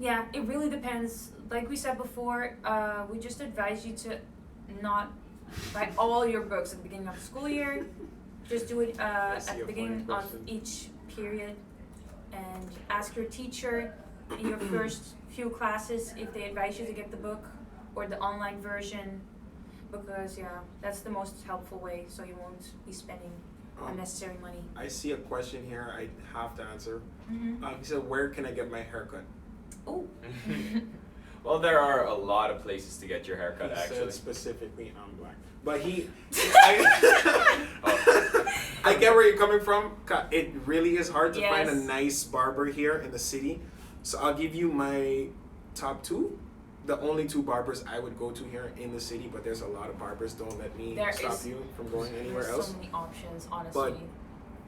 Yeah, it really depends. Like we said before, we just advise you to not buy all your books at the beginning of the school year. Just do it at see the a beginning funny of question. each period, and ask your teacher in your first few classes if they advise you to get the book or the online version, because yeah, that's the most helpful way, so you won't be spending unnecessary money. I see a question here I have to answer. Mm-hmm. He said, where can I get my haircut? Oh. Well, there are a lot of places to get your haircut, He actually. said specifically I'm black. But he, Oh. I get where you're coming from. It really is hard to find a Yes. nice barber here in the city. So I'll give you my top two. the only two barbers I would go to here in the city, but there's a lot of barbers. Don't let me stop you from going anywhere There's else. so many options, honestly.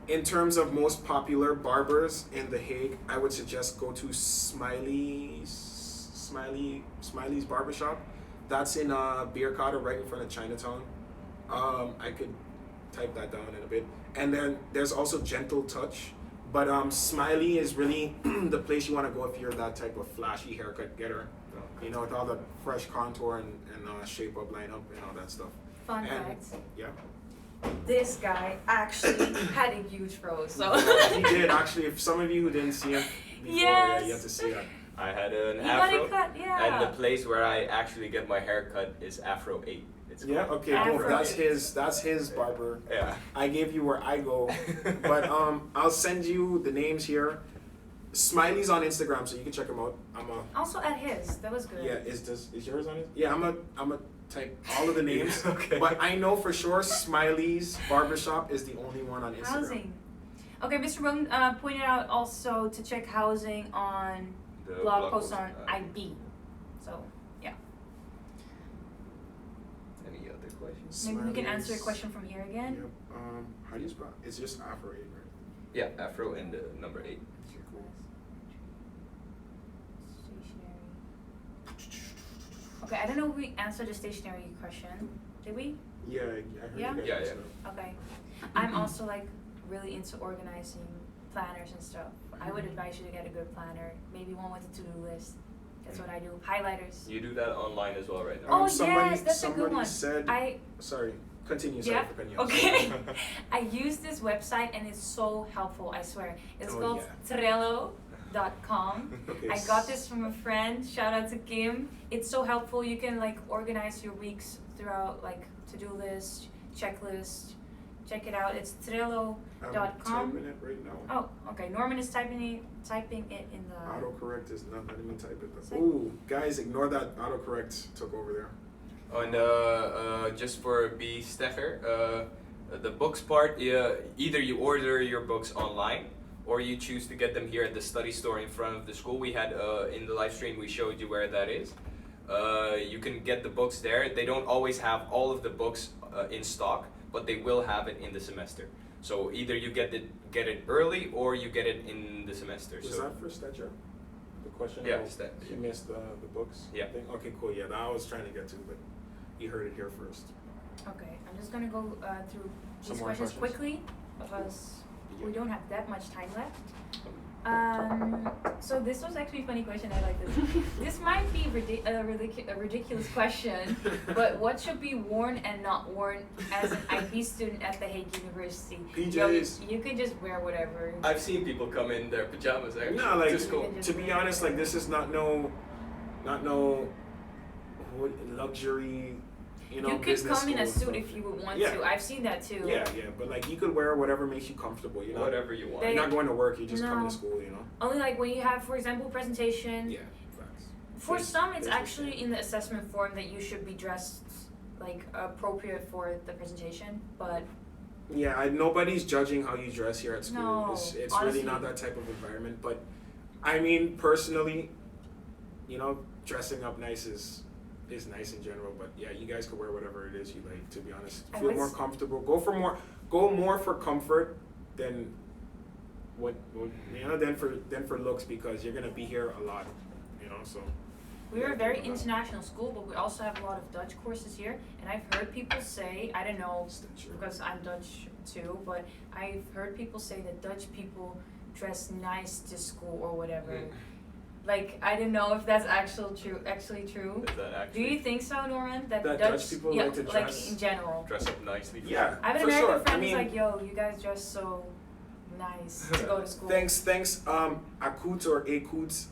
But in terms of most popular barbers in The Hague, I would suggest go to Smiley's Barbershop. That's in Beer Cotter, right in front of Chinatown. I could type that down in a bit. And then there's also Gentle Touch. But Smiley is really the place you want to go if you're that type of flashy haircut getter. You know, with all the fresh contour and shape up, line up, and all that stuff. Fun And- fact. Yeah. This guy actually had a huge fro, so. He did, actually. If some of you who didn't see him before, yeah, you have to see that. I had an You got afro, it cut, yeah. and the place where I actually get my hair cut is Afro 8. It's Yeah, called. okay, cool. Afro. That's his barber. Yeah. I gave you where I go. But I'll send you the names here. Smiley's on Instagram, so you can check him out. Also at his, that was good. Yeah, is yours on it? Yeah, I'm a type all of the names. Okay. But I know for sure Smiley's Barbershop is the only one on Instagram. Housing. Okay, Mr. Rowan pointed out also to check housing on The blog post on uh, IB. So, yeah. Any other questions? Maybe we can answer a Smiley's- question from here again. Yep. How do you spell? It's just Afro 8, right? Yeah, Afro and the number 8. Okay, cool. Stationary. Okay, I don't know if we answered the stationary question. Did we? Yeah, I heard Yeah? you guys. Yeah, mention Okay. I'm also like really into organizing planners and stuff. I would advise you to get a good planner, maybe one with a to-do list. That's what I do. Highlighters. You do that online as well right it. now. Oh, somebody, yes, that's a somebody good one. said. Sorry, continue. Sorry Yeah, for cutting you off. okay. I use this website and it's so helpful, I swear. It's Oh, called Trello.com. Okay, I got this from a friend. Shout out to Kim. It's so helpful. You can like organize your weeks throughout like to-do list, checklist. Check it out. It's Trello.com. I'm typing it right now. Oh, okay. Norman is typing it in the. Autocorrect is not letting me type it. Sec- Ooh, guys, ignore that. Autocorrect took over there. Oh, and just for B. Stecher, the books part, either you order your books online or you choose to get them here at the study store in front of the school. We had in the live stream, we showed you where that is. You can get the books there. They don't always have all of the books in stock, but they will have it in the semester. So either you get it early or you get it in the semester. Was so that for Stetcher? The question? Yeah, about Stetcher. He missed the books. Yeah. Thing? Okay, cool. Yeah, that I was trying to get to, but you heard it here first. Okay, I'm just gonna go through Some these more questions questions? quickly because we Yeah. don't have that much time left. So this was actually a funny question. I like this. This might be a ridiculous question, but what should be worn and not worn as an IB student at the Hague University? Yo, PJs. you can just wear whatever. I've seen people come in their pajamas actually. No, like to school. to be honest, like this is not no luxury, you know. You could business come in a school suit and if you would want Yeah. to. I've seen that too. stuff. Yeah, but like you could wear whatever makes you comfortable. You know, Whatever you want. They- you're not going to work. You just come No. to school. You know. Only like when you have, for example, presentation. Yeah, facts. For Business- some, it's business, actually yeah. in the assessment form that you should be dressed like appropriate for the presentation, but Yeah, nobody's judging how you dress here at school. No, it's really honestly. not that type of environment. But I mean, personally, you know, dressing up nice is nice in general. But yeah, you guys could wear whatever it is you like. To be honest, I feel would more s- comfortable. Go more for comfort than what you know than for looks, because you're gonna be here a lot. You know, so. we're Yeah, a very think about that. international school, but we also have a lot of Dutch courses here. And I've heard people say, I don't know, Sure. because I'm Dutch too, but I've heard people say that Dutch people dress nice to school or whatever. Mm. Like, I don't know if that's actually true. Is that Do actually you think so, Norman? That Dutch people yeah, like to like dress- in general. dress up nicely? Yeah, I have an for American sure. friend I who's mean, like, yo, you guys dress so nice to go to school. Thanks, Akut or Akut.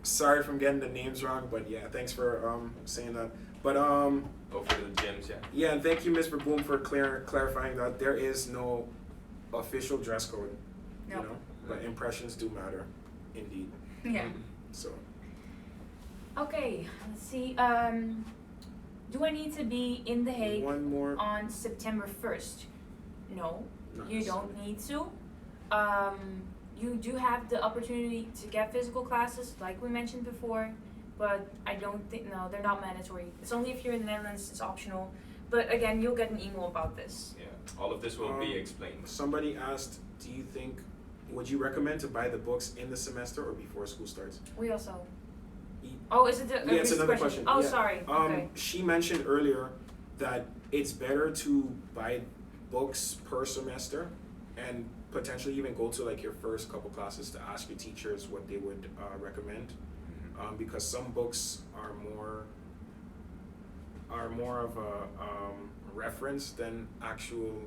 Sorry if I'm getting the names wrong, but yeah, thanks for saying that. But Oh, for the gyms, yeah. yeah, and thank you, Ms. Boom, for clarifying that there is no official dress code. Nope. You know, but impressions do matter, indeed. Yeah. So Okay, let's see. Do I need to be in The Hague one more. on September 1st? No, not you don't need to. You do have the opportunity to get physical classes, like we mentioned before. but I don't think, no, they're not mandatory. It's only if you're in the Netherlands, it's optional. But again, you'll get an email about this. Yeah, all of this will be explained. Somebody asked, would you recommend to buy the books in the semester or before school starts? We also. E- Oh, is it the Yeah, it's another question. Oh, Yeah. sorry. Okay. She mentioned earlier that it's better to buy books per semester and potentially even go to like your first couple classes to ask your teachers what they would recommend, because some books are more of a reference than actual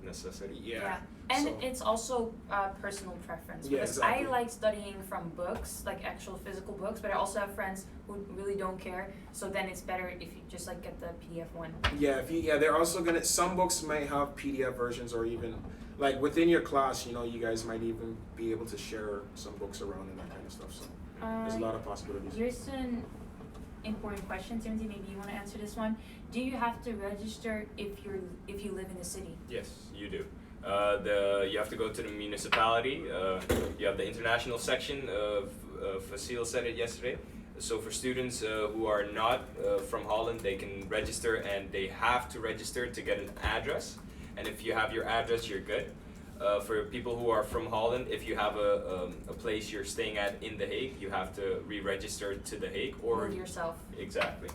Necessity. yeah. And So- it's also personal preference, Yeah, because exactly. I like studying from books, like actual physical books, but I also have friends who really don't care. So then it's better if you just like get the PDF one. Yeah, they're also gonna. Some books might have PDF versions, or even like within your class, you guys might even be able to share some books around and that kind of stuff. So there's a lot of possibilities. Here's an important question, Timothy. Maybe you want to answer this one. Do you have to register if you live in the city? Yes, you do. You have to go to the municipality. You have the international section. Facile said it yesterday. So for students who are not from Holland, they can register, and they have to register to get an address. And if you have your address, you're good. For people who are from Holland, if you have a place you're staying at in The Hague, you have to re-register to The Hague or Move yourself. exactly.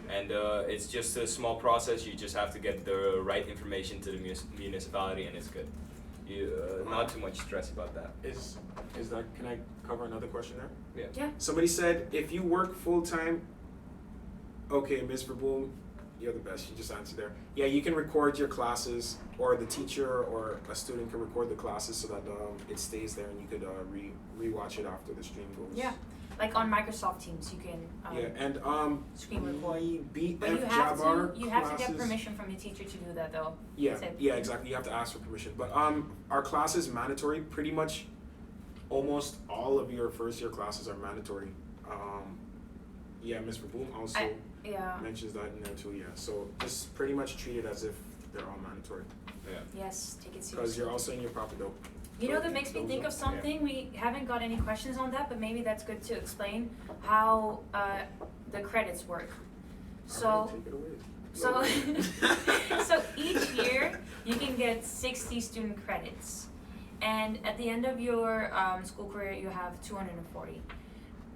And it's just a small process. You just have to get the right information to the municipality, and it's good. Not too much stress about that. Is that? Can I cover another question there? Yeah. Somebody said if you work full time. Okay, Ms. Verboom, you're the best. You just answered there. Yeah, you can record your classes, or the teacher or a student can record the classes so that it stays there, and you could re-watch it after the stream goes. Yeah. Like on Microsoft Teams, you can screen record. BF But you Jabbar have to get classes- permission from your teacher to do that, though. Yeah, So- yeah, exactly. You have to ask for permission. But our class is mandatory. Pretty much, almost all of your first year classes are mandatory. Yeah, Ms. Verboom also Yeah. mentions that in there too. Yeah, so just pretty much treat it as if they're all mandatory, Yeah. Yes, take it because seriously. you're also in your proper dope. You know, that makes me think of something. We haven't got any questions on that, but maybe that's good to explain how the credits work. So, take it away. so, so each year you can get 60 student credits, and at the end of your school career you have 240.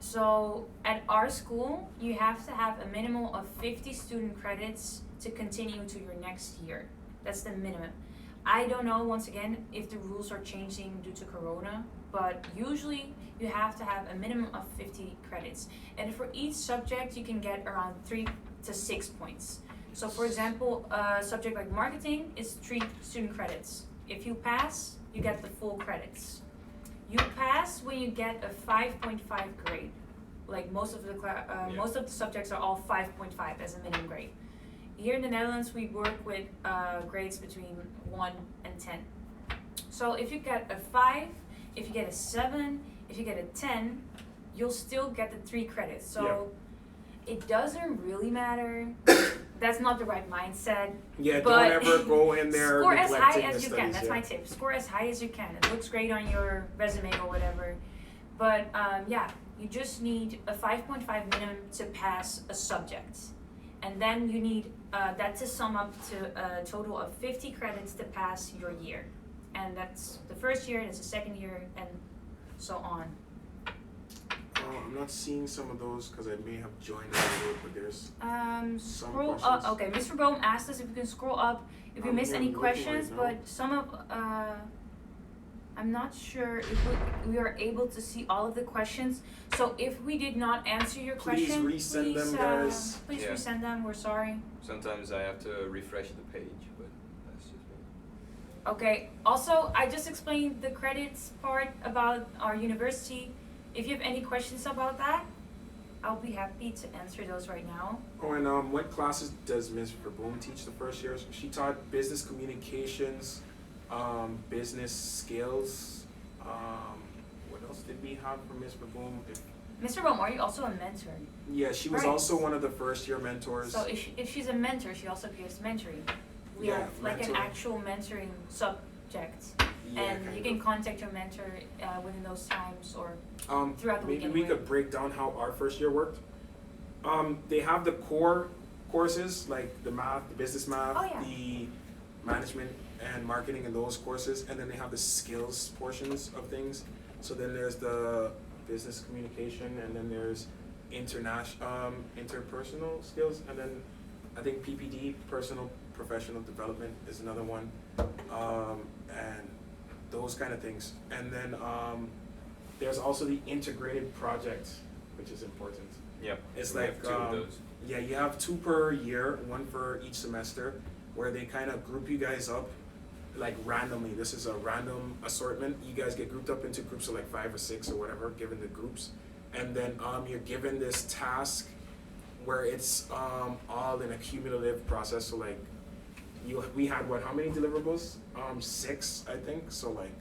So at our school you have to have a minimum of 50 student credits to continue to your next year. That's the minimum. I don't know, once again, if the rules are changing due to Corona, but usually you have to have a minimum of 50 credits. And for each subject, you can get around 3 to 6 points. So for example, a subject like marketing is 3 student credits. If you pass, you get the full credits. You pass when you get a 5.5 grade. Like most of the most of the subjects are all 5.5 as a minimum grade. Here in the Netherlands, we work with grades between 1 and 10. So if you get a 5, if you get a 7, if you get a 10, you'll still get the 3 credits. So it doesn't really matter. That's not the right mindset. Yeah, But don't ever go in there score as high neglecting as the you can. studies, That's yeah. my tip. Score as high as you can. It looks great on your resume or whatever. But you just need a 5.5 minimum to pass a subject. And then you need that to sum up to a total of 50 credits to pass your year. And that's the first year, that's the second year, and so on. I'm not seeing some of those because I may have joined a little, but there's Scroll questions. up. Okay, Mr. Bohm asked us if we can scroll up if we I'm missed any looking questions, right now. but some of I'm not sure if we are able to see all of the questions. So if we did not answer your Please question, resend them, guys. Please Yeah. resend them. We're sorry. Sometimes I have to refresh the page, but that's just me. Okay. Also, I just explained the credits part about our university. If you have any questions about that, I'll be happy to answer those right now. Oh, and what classes does Ms. Verboom teach the first year? She taught business communications, business skills. What else did we have from Ms. Verboom? Mr. Bohm, are you also a mentor? Yeah, she was Right. also one of the first year mentors. So if she's a mentor, she also gives mentoring. We Yeah, have like an mentoring. actual mentoring subject. Yeah, and kind you of. can contact your mentor within those times or throughout the Maybe weekend. we could break down how our first year worked. They have the core courses like the math, the business math, Oh, yeah. the management and marketing and those courses, and then they have the skills portions of things. So then there's the business communication, and then there's interpersonal skills, and then I think PPD, personal professional development, is another one, and those kind of things. And then there's also the integrated project, which is important. Yep. It's We like have two of those. yeah, you have 2 per year, 1 for each semester, where they kind of group you guys up like randomly. This is a random assortment. You guys get grouped up into groups of like 5 or 6 or whatever, given the groups, and then you're given this task where it's all in a cumulative process. So like we had how many deliverables? 6, I think. So like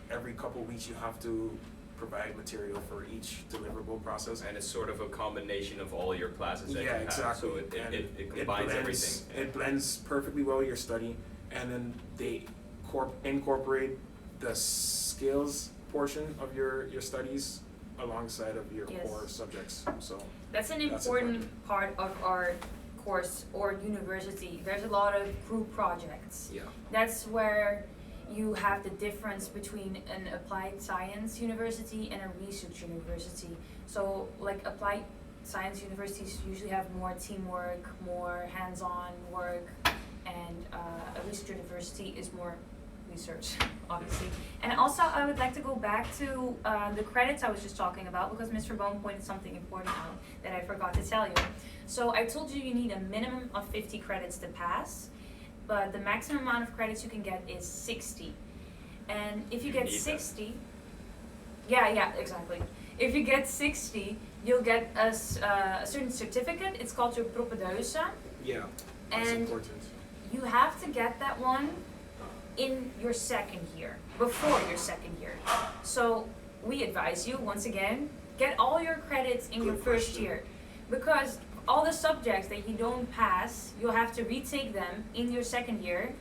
every couple weeks you have to provide material for each deliverable process. And it's sort of a combination of all your classes that Yeah, you exactly. have, so And it combines everything. It blends perfectly well with your study, and then they incorporate the skills portion of your studies alongside of your Yes. core subjects. So That's an That's important part of our course or university. There's a lot of group projects. yeah, That's where you have the difference between an applied science university and a research university. So like applied science universities usually have more teamwork, more hands-on work, and a research university is more research, obviously. And also I would like to go back to the credits I was just talking about, because Mr. Bohm pointed something important out that I forgot to tell you. So I told you need a minimum of 50 credits to pass, but the maximum amount of credits you can get is 60. And if you get need that. 60, yeah, exactly. If you get 60, you'll get a certain certificate. It's called your propedeuse. yeah, that's And important. you have to get that one in your second year, before your second year. So we advise you, once again, get all your credits in your Good first question. year. Because all the subjects that you don't pass, you'll have to retake them in your second year,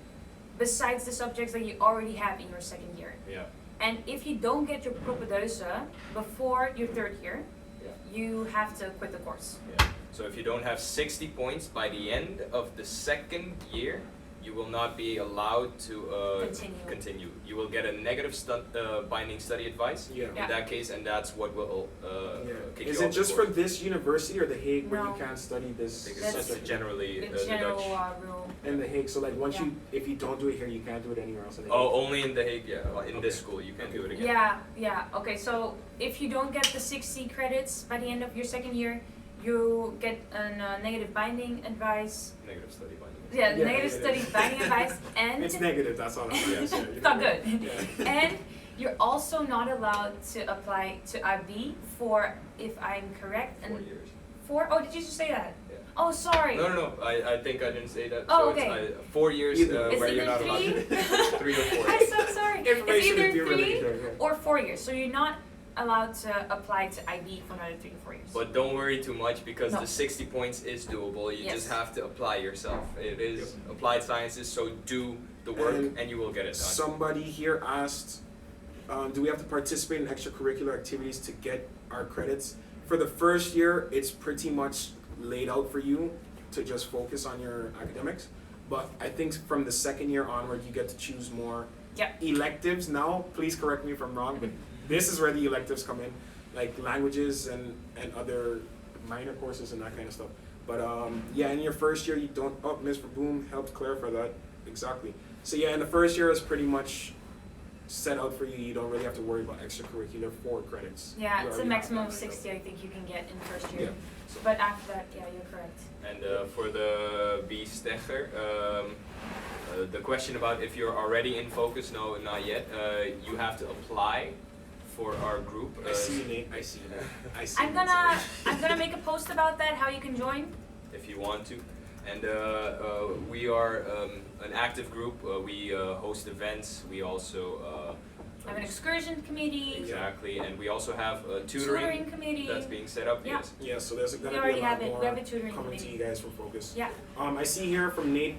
besides the subjects that you already have in your second year. Yeah. And if you don't get your propedeuse before your third year, Yeah. you have to quit the course. Yeah. So if you don't have 60 points by the end of the second year, you will not be allowed to continue. You will get a negative binding study advice Yeah. Yeah. in that case, and that's what will kick Is you it off just the for course. this university or the Hague where No. you can't study this I think That's- it's subject? generally The the general Dutch. rule. In the Hague, so like once Yeah. if you don't do it here, you can't do it anywhere else in the Oh, Hague. only in the Hague, yeah. In this Okay. school, you can't Okay. do it again. Yeah. Okay, so if you don't get the 60 credits by the end of your second year, you get a negative binding advice. Negative study binding. Yeah, Yeah, negative yeah, study yeah. binding advice, and It's negative, that's all I'm saying. Yes. Yeah, you it's not know. good. Yeah. And you're also not allowed to apply to IB for, if I'm correct, 4 years. Oh, did you just say that? Yeah. Oh, sorry. No. I think I didn't say that. Oh, so okay. It's 4 years Either. It's where you're either not allowed. 3. 3 or 4. I'm so sorry. It's Information either if you really 3 care, yeah. or 4 years. So you're not allowed to apply to IB for another 3 to 4 years. But don't worry too much because No. the 60 points is doable. You Yes. just have to apply yourself. It is applied sciences, so do the work and you will get it done. Somebody here asked, do we have to participate in extracurricular activities to get our credits? For the first year, it's pretty much laid out for you to just focus on your academics. But I think from the second year onward, you get to choose more Yep. electives now. Please correct me if I'm wrong, but this is where the electives come in, like languages and other minor courses and that kind of stuff. But yeah, in your first year, you don't. Oh, Ms. Boom helped clarify that exactly. So yeah, in the first year is pretty much set out for you. You don't really have to worry about extracurricular 4 credits. Yeah, You it's a already have maximum that of lined up. 60 I think you can get in first year. Yeah. But after that, yeah, you're correct. And for the B-Stecher, the question about if you're already in focus, no, not yet. You have to apply for our group. I see you, Nate. I see you. I see you. I'm gonna make a post about that, how you can join. If you want to. And we are an active group. We host events. We also I have an excursion committee, exactly, and we also have a tutoring committee. that's being set up. Yeah. Yes. Yeah, so there's We gonna be already a lot have it. We have more a tutoring coming to committee. you guys from Focus. Yeah. I see here from Nate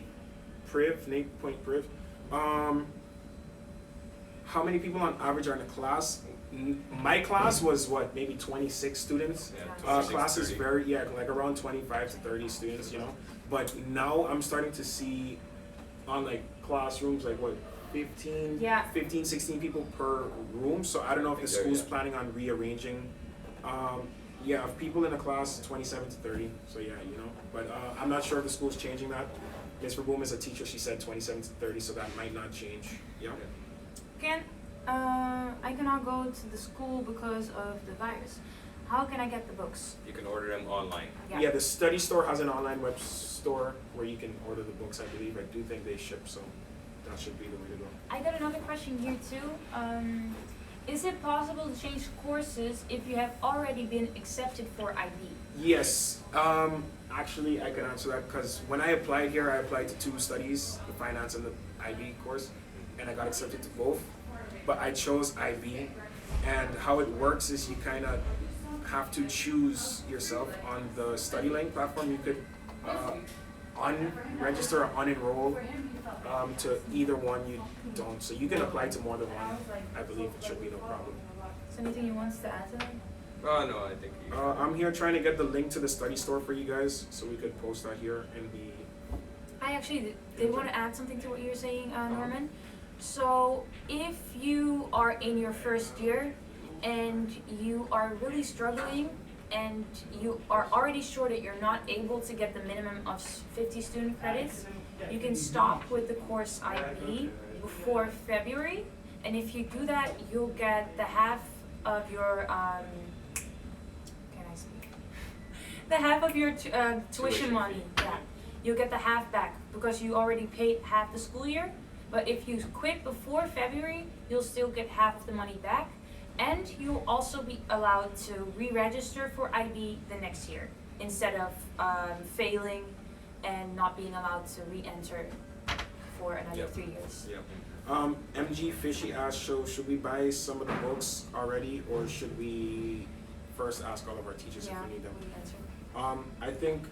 Point Priv. how many people on average are in a class? My class was what, maybe 26 students. Yeah, Class 26, Class is 30. very, yeah, like around 25 to 30 students, you know. But now I'm starting to see on like classrooms like what, 15, Yeah. 15, 16 people per room. So I don't know if the There, school's yeah. planning on rearranging. Yeah, of people in a class, 27 to 30. So yeah, you know. But I'm not sure if the school's changing that. Miss Verboom is a teacher. She said 27 to 30, so that might not change. Yeah. I cannot go to the school because of the virus. How can I get the books? You can order them online. Yeah, the study store has an online web store where you can order the books, I believe. I do think they ship, so that should be the way to go. I got another question here too. Is it possible to change courses if you have already been accepted for IB? Yes, actually I can answer that because when I applied here, I applied to two studies, the finance and the IB course, and I got accepted to both. But I chose IB, and how it works is you kind of have to choose yourself on the StudyLink platform. You could unregister or unenroll to either one. You don't, so you can apply to more than one. I believe it should be no problem. Is anything you want to add to that? Oh no, I think you I'm here trying to get the link to the study store for you guys, so we could post that here in the. I actually did want to add something to what you were saying, Norman. So if you are in your first year and you are really struggling and you are already sure that you're not able to get the minimum of 50 student credits, you can stop with the course IB before February. And if you do that, you'll get the half of your, can I speak? The half of your tuition money, yeah. You'll get the half back because you already paid half the school year. But if you quit before February, you'll still get half of the money back. And you'll also be allowed to re-register for IB the next year instead of failing and not being allowed to re-enter for another 3 years. Yeah. MG Fishy asked, so should we buy some of the books already, or should we first ask all of our teachers Yeah, if we need them? re-enter. I think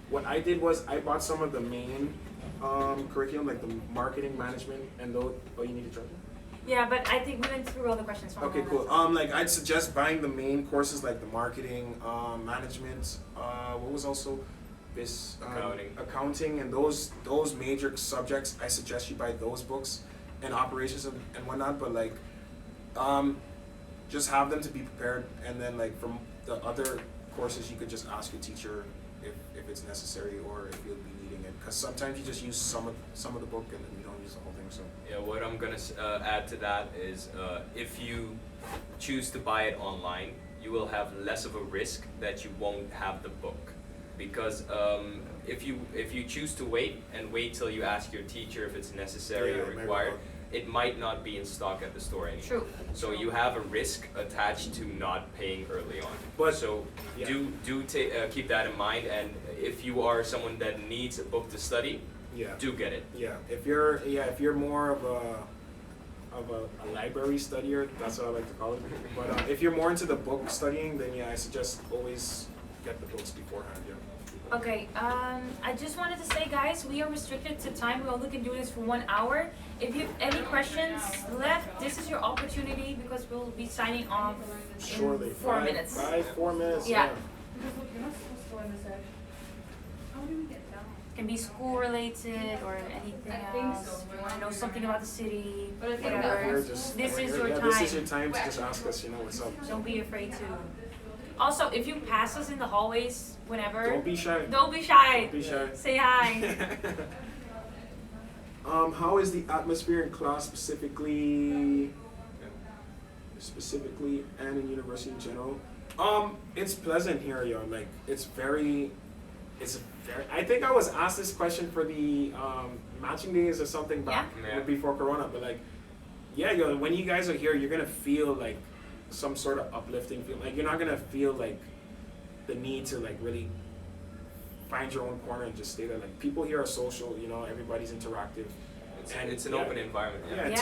what I did was I bought some of the main curriculum, like the marketing, management, and those. Oh, you need to charge it? Yeah, but I think we went through all the questions from Okay, all cool. that. Like I'd suggest buying the main courses, like the marketing, management. What was also this accounting, and those major subjects. I suggest you buy those books, and operations and whatnot. But like, just have them to be prepared, and then like from the other courses, you could just ask your teacher if it's necessary or if you'll be needing it. Because sometimes you just use some of the book and then you don't use the whole thing. So. Yeah, what I'm gonna add to that is if you choose to buy it online, you will have less of a risk that you won't have the book, because if you choose to wait till you ask your teacher if it's necessary or required, it might not be in stock at the store anymore. True. So you have a risk attached to not paying early on. But so yeah. keep that in mind, and if you are someone that needs a book to study, do get it. Yeah, if you're more of a library studier, that's what I like to call it. But if you're more into the book studying, then I suggest always get the books beforehand. Yeah. Okay, I just wanted to say, guys, we are restricted to time. We only can do this for 1 hour. If you have any questions left, this is your opportunity because we'll be signing off Shortly. in 4 minutes. 4 minutes. Yeah. It can be school related or anything else. If you want to know something about the city, But I think whatever. that This is your This is time. your time to just ask us, what's up. Don't be afraid to. Also, if you pass us in the hallways, whenever, Don't be shy. don't be shy. Don't be shy. Say hi. How is the atmosphere in class specifically and in university in general? It's pleasant here, yo. Like it's very. I think I was asked this question for the matching days or something back before Corona, but like, yeah, yo, when you guys are here, you're gonna feel like some sort of uplifting feel. Like you're not gonna feel like the need to like really find your own corner and just stay there. Like people here are social, everybody's interactive. It's an open environment. Yeah,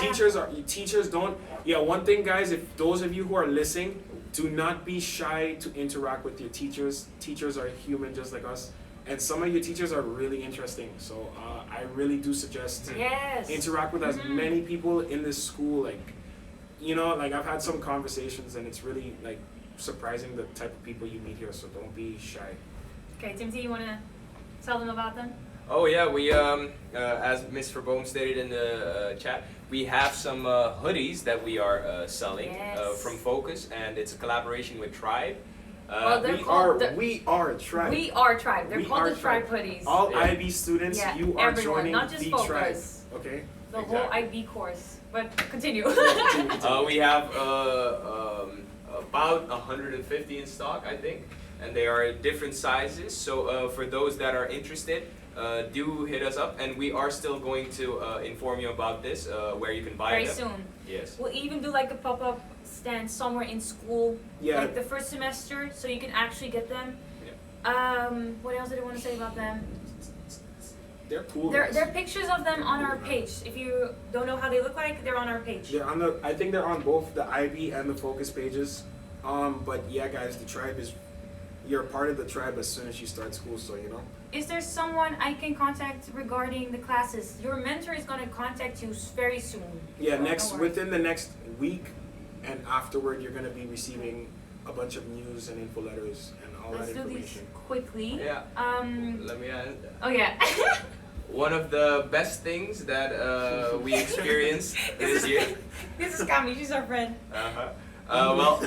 teachers don't. Yeah, one thing, guys, if those of you who are listening, do not be shy to interact with your teachers. Teachers are human just like us, and some of your teachers are really interesting. So I really do suggest interact with as many people in this school. Like you know, like I've had some conversations, and it's really like surprising the type of people you meet here. So don't be shy. Okay, Timothy, you wanna tell them about them? Oh yeah, we as Miss Verboom stated in the chat, we have some hoodies that we are selling Yes. from Focus, and it's a collaboration with Tribe. Well, they're We called are we are Tribe. We are Tribe. They're We called are the Tribe Tribe. hoodies. All Yeah. IB students, Yeah, you are everyone, joining not just the Focus. Tribe. Okay. The whole Exactly. IB course. But continue. We have about 150 in stock, I think, and they are different sizes. So for those that are interested, do hit us up, and we are still going to inform you about this, where you can buy Very them. soon. Yes. We'll even do like a pop-up stand somewhere in school, Yeah. like the first semester, so you can actually get them. What else did I want to say about them? They're cool. There guys. are pictures of them on our page. If you don't know how they look like, they're on our page. They're on the. I think they're on both the IB and the Focus pages. But yeah, guys, the Tribe is. You're a part of the Tribe as soon as you start school, so you know. Is there someone I can contact regarding the classes? Your mentor is gonna contact you very soon. Yeah, So next don't worry. within the next week, and afterward, you're gonna be receiving a bunch of news and info letters and all Let's that do these information. quickly. Yeah. Let me add. Oh yeah. One of the best things that we experienced this year. This is Kami. She's our friend. Well,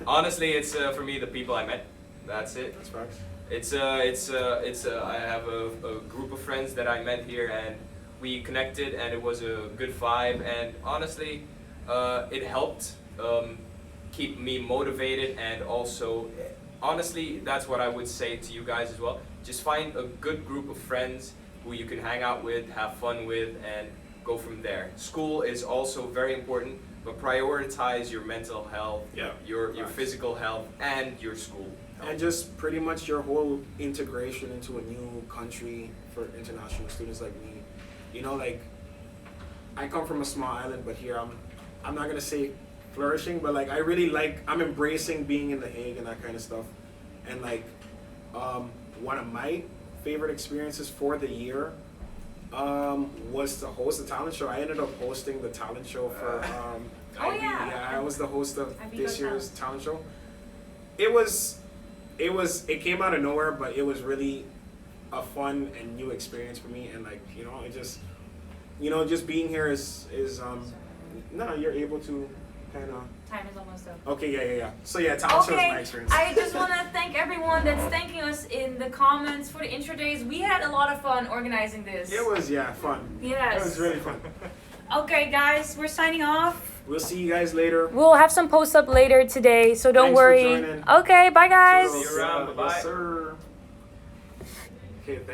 honestly, it's for me the people I met. That's it. That's facts. I have a group of friends that I met here, and we connected, and it was a good vibe. And honestly, it helped keep me motivated, and also, honestly, that's what I would say to you guys as well. Just find a good group of friends who you can hang out with, have fun with, and go from there. School is also very important, but prioritize your mental health, Yeah. your Facts. physical health, and your school health. And just pretty much your whole integration into a new country for international students like me. You know, like I come from a small island, but here I'm not gonna say flourishing, but like I really like I'm embracing being in The Hague and that kind of stuff. And like one of my favorite experiences for the year was to host a talent show. I ended up hosting the talent show for Oh, IB. yeah. Yeah, I was the host of IB this Got year's talent show. It came out of nowhere, but it was really a fun and new experience for me. And like, you know, it just, you know, just being here is no, you're able to kind of. Time is almost up. Okay, yeah. So yeah, talent show is my Okay, experience. I just want to thank everyone that's thanking us in the comments for the intro days. We had a lot of fun organizing this. It was fun. Yes. It was really fun. Okay, guys, we're signing off. We'll see you guys later. We'll have some posts up later today, so don't Thanks for worry. joining. Okay, bye guys. See you around. Bye-bye. Yes, sir. Okay, thank